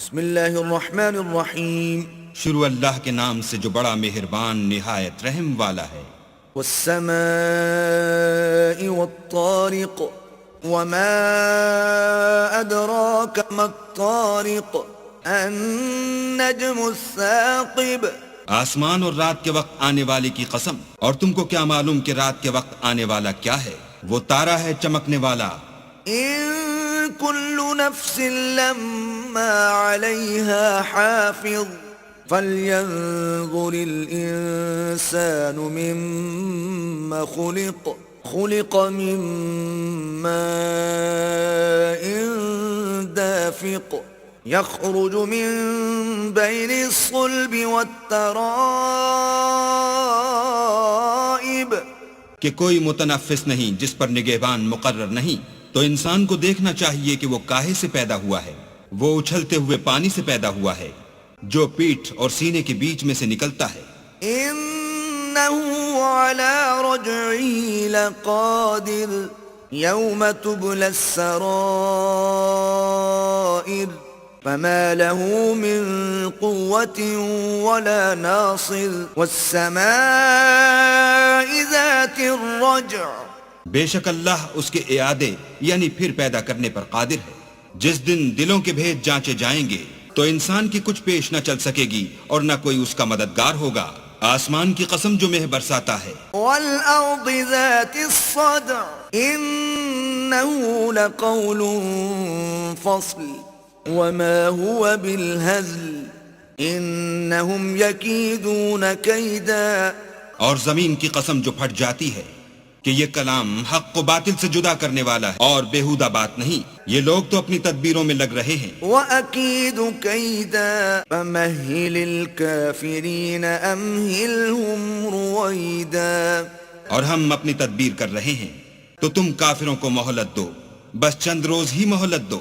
بسم اللہ الرحمن الرحیم. شروع اللہ کے نام سے جو بڑا مہربان نہایت رحم والا ہے. والسماء والطارق وما أدراك ما الطارق النجم الثاقب. آسمان اور رات کے وقت آنے والے کی قسم، اور تم کو کیا معلوم کہ رات کے وقت آنے والا کیا ہے؟ وہ تارا ہے چمکنے والا. إن كل نفس لما عليها حافظ فلينظر الإنسان مما خلق من ماء دافق يخرج من بين الصلب والترائب. کہ کوئی متنفس نہیں جس پر نگہبان مقرر نہیں، تو انسان کو دیکھنا چاہیے کہ وہ کاہے سے پیدا ہوا ہے. وہ اچھلتے ہوئے پانی سے پیدا ہوا ہے جو پیٹھ اور سینے کے بیچ میں سے نکلتا ہے. إنه على رجعه لقادر يوم تبلى السرائر فما له من قوة ولا ناصر والسماء ذات الرجع. بے شک اللہ اس کے اعادے یعنی پھر پیدا کرنے پر قادر ہے. جس دن دلوں کے بھید جانچے جائیں گے تو انسان کی کچھ پیش نہ چل سکے گی اور نہ کوئی اس کا مددگار ہوگا. آسمان کی قسم جو مہ برساتا ہے. والأرض ذات الصدع إنه لقول فصل وما هو بالهزل إنهم يكيدون كيدا. اور زمین کی قسم جو پھٹ جاتی ہے کہ یہ کلام حق و باطل سے جدا کرنے والا ہے اور بیہودہ بات نہیں. یہ لوگ تو اپنی تدبیروں میں لگ رہے ہیں. وَأَكِيدُ كَيْدًا فَمَهِّلِ الْكَافِرِينَ أَمْهِلْهُمْ رُوَيْدًا. اور ہم اپنی تدبیر کر رہے ہیں تو تم کافروں کو مہلت دو، بس چند روز ہی مہلت دو.